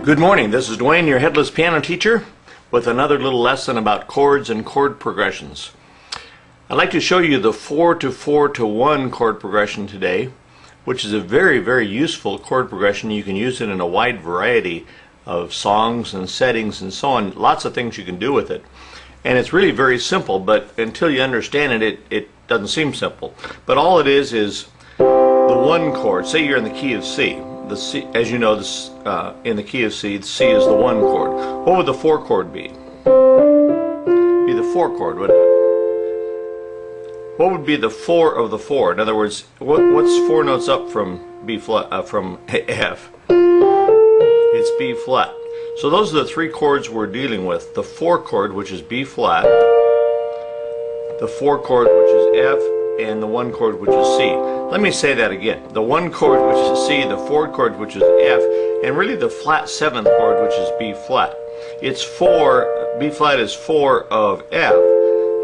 Good morning, this is Dwayne, your headless piano teacher, with another little lesson about chords and chord progressions. I'd like to show you the 4 to 4 to 1 chord progression today, which is a very useful chord progression. You can use it in a wide variety of songs and settings and so on. Lots of things you can do with it. And it's really very simple, but until you understand it, it doesn't seem simple. But all it is the one chord. Say you're in the key of C. The C, as you know, this, in the key of C, the C is the 1 chord. What would the 4 chord be? Be the 4 chord, wouldn't it? What would be the 4 of the 4? In other words, what's 4 notes up from B flat, from F? It's B flat. So those are the 3 chords we're dealing with. The 4 chord, which is B flat, the 4 chord, which is F, and the 1 chord, which is C. Let me say that again. The 1 chord, which is C, the 4 chord, which is F, and really the flat 7th chord, which is B flat. It's 4, B flat is 4 of F,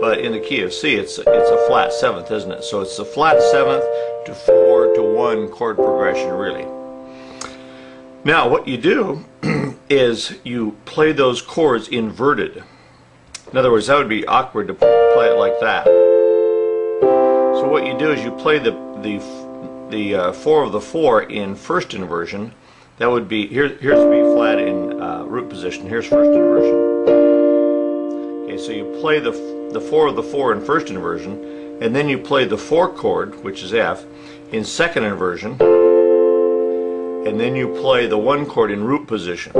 but in the key of C, it's a flat 7th, isn't it? So it's the flat 7th to 4 to 1 chord progression, really. Now, what you do is you play those chords inverted. In other words, that would be awkward to play it like that. So what you do is you play the 4 of the 4 in first inversion. That would be, here's B flat in root position. Here's first inversion. Okay, so you play the 4 of the 4 in first inversion, and then you play the 4 chord, which is F, in second inversion, and then you play the 1 chord in root position.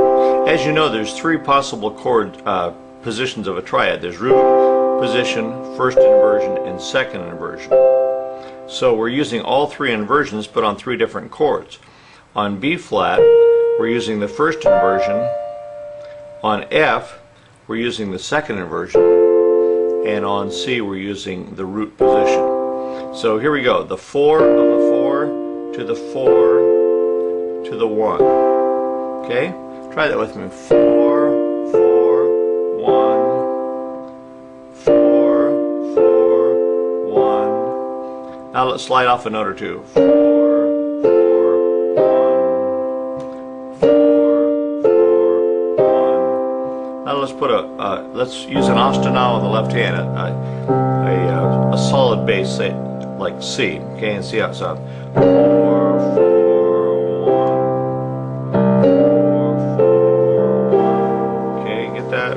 As you know, there's 3 possible chord positions of a triad. There's root position, first inversion, and second inversion. So we're using all 3 inversions, but on 3 different chords. On B flat, we're using the first inversion. On F, we're using the second inversion. And on C, we're using the root position. So here we go. The 4 of the 4 to the 4 to the 1. Okay? Try that with me. 4, 4, 1. 4, 4, 1. Now let's slide off a note or two. 4, 4, 1. 4, 4, 1. Now let's put let's use an ostinale on the left hand, a solid bass, say like C. Okay, and see how it sounds. 4, 4, 1. 4, 4, 1. Okay, get that?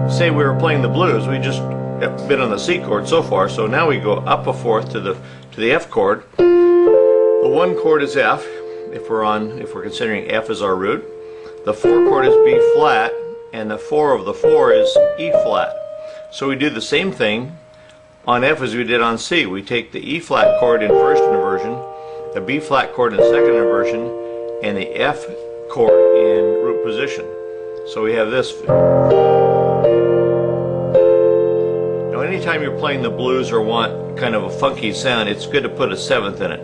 Say we were playing the blues, we just have been on the C chord so far, so now we go up a fourth to the F chord. The 1 chord is F, if we're considering F as our root. The 4 chord is B flat, and the 4 of the 4 is E flat. So we do the same thing on F as we did on C. We take the E flat chord in first inversion, the B flat chord in second inversion, and the F chord in root position. So we have this. Anytime you're playing the blues or want kind of a funky sound, it's good to put a 7th in it.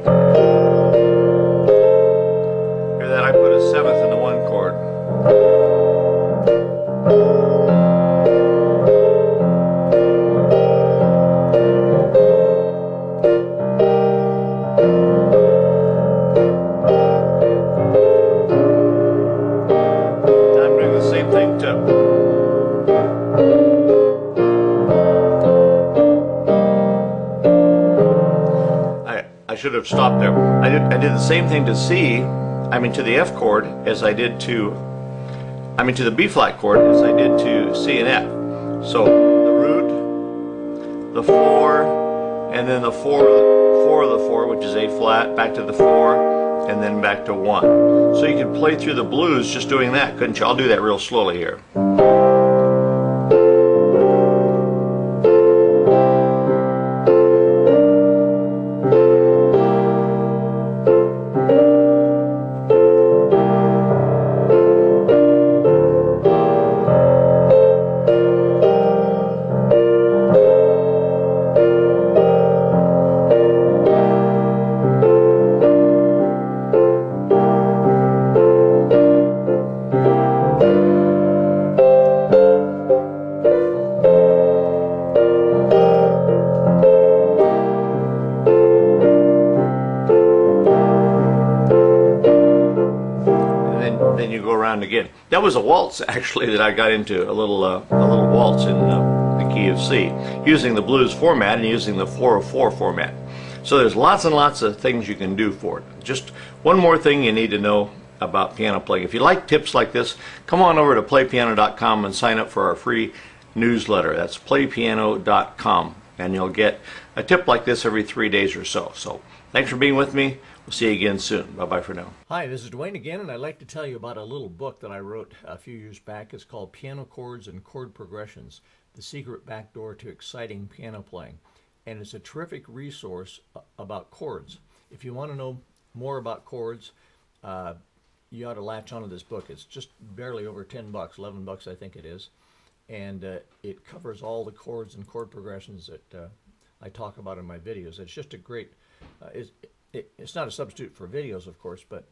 Hear that? I put a 7th in the 1 chord. Now I'm doing the same thing too. I should have stopped there. I did the same thing to C, to the F chord as I did to the B flat chord as I did to C and F. So the root, the 4, and then the 4 of the 4, which is A flat, back to the 4, and then back to 1. So you can play through the blues just doing that, couldn't you? I'll do that real slowly here. again. That was a waltz actually that I got into, a little waltz in the key of C, using the blues format and using the 4/4 format. So there's lots and lots of things you can do for it. Just one more thing you need to know about piano playing. If you like tips like this, come on over to playpiano.com and sign up for our free newsletter. That's playpiano.com, and you'll get a tip like this every 3 days or so. So thanks for being with me. We'll see you again soon. Bye-bye for now. Hi, this is Dwayne again, and I'd like to tell you about a little book that I wrote a few years back. It's called Piano Chords and Chord Progressions, The Secret Backdoor to Exciting Piano Playing. And it's a terrific resource about chords. If you want to know more about chords, you ought to latch onto this book. It's just barely over 10 bucks, 11 bucks I think it is. And it covers all the chords and chord progressions that I talk about in my videos. It's just a great, it's not a substitute for videos, of course, but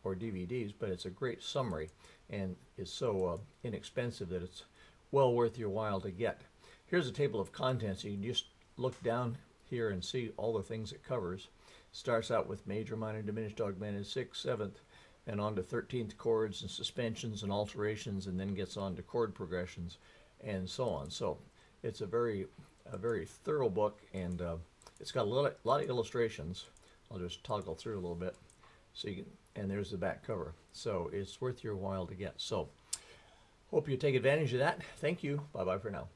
or DVDs, but it's a great summary, and it's so inexpensive that it's well worth your while to get. Here's a table of contents. You can just look down here and see all the things it covers. Starts out with major, minor, diminished, augmented, 6th, 7th, and on to 13th chords and suspensions and alterations, and then gets on to chord progressions and so on. So it's a very thorough book, and it's got a lot of illustrations. I'll just toggle through a little bit, so you can, and there's the back cover. So it's worth your while to get. So hope you take advantage of that. Thank you. Bye bye for now.